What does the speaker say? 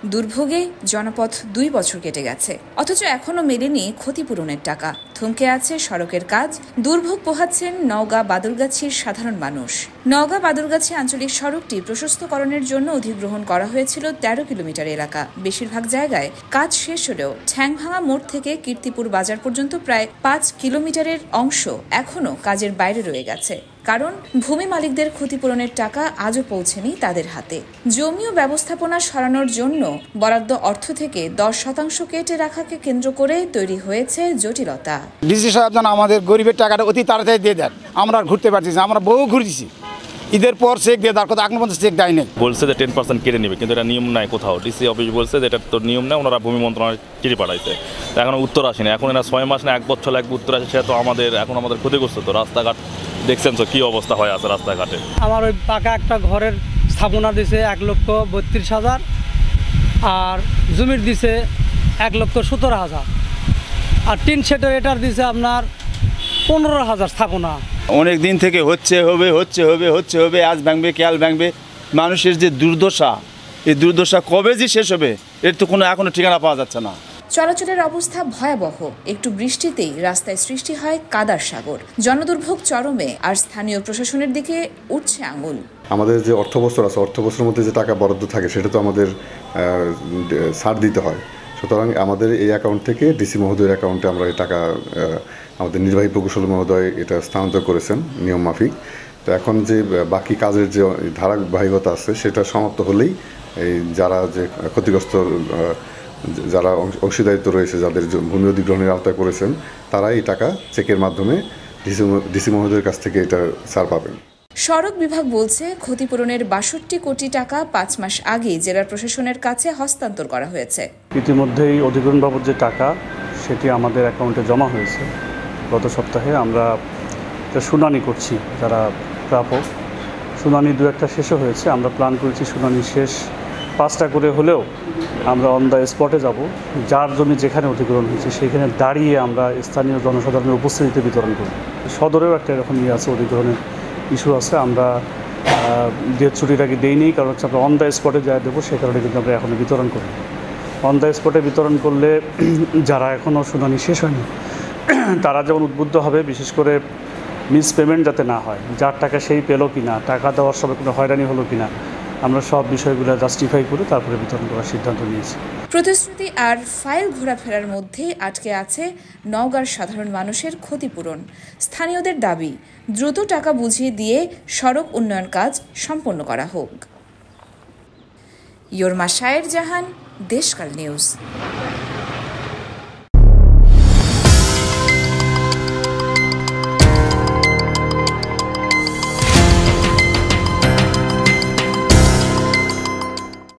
দুর্ভোগে জনপথ 2 বছর কেটে গেছে, অথচ এখনো মেলেনি ক্ষতিপূরণের টাকা। থমকে আছে সড়কের কাজ, দুর্ভোগ পোহাচ্ছেন নওগাঁ বাদুরগাছির সাধারণ মানুষ। নওগাঁ বাদুরগাছি আঞ্চলিক সড়কটি প্রশস্তকরণের জন্য অধিগ্রহণ করা হয়েছিল 13 কিলোমিটার এলাকা। বেশিরভাগ জায়গায় কাজ শেষ হলেও ঠ্যাংভাঙা মোড় থেকে কীর্তিপুর বাজার পর্যন্ত প্রায় 5 কিলোমিটারের অংশ এখনো কাজের বাইরে রয়ে গেছে, কারণ ভূমি মালিকদের ক্ষতিপূরণের টাকা আজও পৌঁছেনি তাদের হাতে। জমি ও ব্যবস্থাপনা সরানোর জন্য বরাদ্দ অর্থ থেকে 10% কেটে রাখাকে কেন্দ্র করে তৈরি হয়েছে জটিলতা। ডিসি সাহেব যেন আমাদের গরিবের টাকাটা অতি তাড়াতাড়ি দিয়ে দেন, আমরা ঘুরতে পারছি না, আমরা বহু ঘুরেছি। ঈদের পর চেক দিয়ে দেওয়ার কথা, এখন পর্যন্ত চেক দেয় নেই। বলছে যে 10% কেটে নেবে, কিন্তু এটা নিয়ম নাই কোথাও। ডিসি অফিস বলছে যে এটা তো নিয়ম নেই, ওনারা ভূমি মন্ত্রণালয় চিঠি পাঠাইছে, এখনো উত্তর আসেনি। এখন এরা 6 মাস না 1 বছর লাগবে উত্তর আসে, সেটা তো আমাদের ক্ষতিগ্রস্ত। তো রাস্তাঘাট দেখছেন তো কি অবস্থা হয়ে আছে রাস্তাঘাটে। আমার ওই পাকা একটা ঘরের স্থাপনা দিছে 1,32,000, আর জমির দিছে 1,17,000, আর টিন শেডের এটার দিছে আপনার 15,000 স্থাপনা। অনেক দিন থেকে হচ্ছে হবে, আজ ভাঙবে কাল ভাঙবে। মানুষের যে দুর্দশা, এই দুর্দশা কবে যে শেষ হবে এর তো কোনো এখনো ঠিকানা পাওয়া যাচ্ছে না। চলাচলের অবস্থা ভয়াবহ, একটু বৃষ্টিতেই রাস্তায় সৃষ্টি হয় কাদার সাগর। জনদুর্ভোগ চরমে, আর স্থানীয় প্রশাসনের দিকে উঠছে আঙুল। আমাদের যে অর্থবছর আছে, অর্থবছরের মধ্যে যে টাকা বরাদ্দ থাকে সেটা তো আমাদের ছাড় দিতে হয়। সুতরাং আমাদের এই অ্যাকাউন্ট থেকে ডিসি মহোদয়ের অ্যাকাউন্টে আমরা এই টাকা, আমাদের নির্বাহী প্রকৌশলী মহোদয় এটা স্থানান্তর করেছেন নিয়ম মাফিক। তো এখন যে বাকি কাজের যে ধারাবাহিকতা আছে সেটা সমাপ্ত হলেই এই যারা যে ক্ষতিগ্রস্ত, যারা অংশীদারিত্ব রয়েছে, যাদের ভূমি অধিগ্রহণের আওতায় করেছেন, তারা এই টাকা চেকের মাধ্যমে ডিসি মহোদয়ের কাছ থেকে এটা ছাড় পাবেন। সড়ক বিভাগ বলছে ক্ষতিপূরণের 62 কোটি টাকা 5 মাস আগেই জেলা প্রশাসনের কাছে হস্তান্তর করা হয়েছে। ইতিমধ্যেই অধিগ্রহণ বাবদ যে টাকা সেটি আমাদের অ্যাকাউন্টে জমা হয়েছে। গত সপ্তাহে আমরা শুনানি করছি, যারা প্রাপক শুনানি 2-1টা শেষও হয়েছে। আমরা প্ল্যান করেছি শুনানি শেষ 5টা করে হলেও আমরা অন দ্য স্পটে যাব, যার জমি যেখানে অধিগ্রহণ হয়েছে সেখানে দাঁড়িয়ে আমরা স্থানীয় জনসাধারণের উপস্থিতিতে বিতরণ করব। সদরেও একটা এরকম আছে, অধিগ্রহণের ইস্যু আছে। আমরা ডেট ছুটির আগে দেইনি, কারণ হচ্ছে আমরা অন দ্য স্পটে যা দেবো সে কারণে কিন্তু আমরা এখনও বিতরণ করি। অন দ্য স্পটে বিতরণ করলে যারা এখনও শুনানি শেষ হয়নি তারা যেমন উদ্বুদ্ধ হবে, বিশেষ করে মিস পেমেন্ট যাতে না হয়, যার টাকা সেই পেলো কিনা, টাকা দেওয়ার সময় কোনো হয়রানি হলো কিনা, আমরা সব বিষয়গুলো জাস্টিফাই করে তারপরে বিতরণ করার সিদ্ধান্ত নিয়েছি। প্রতিশ্রুতি আর ফাইল ঘোরাফেরার মধ্যে আটকে আছে নওগাঁর সাধারণ মানুষের ক্ষতিপূরণ। স্থানীয়দের দাবি দ্রুত টাকা বুঝিয়ে দিয়ে সড়ক উন্নয়ন কাজ সম্পন্ন করা হোক। ইয়োরমা শায়ের জাহান, দেশকাল নিউজ।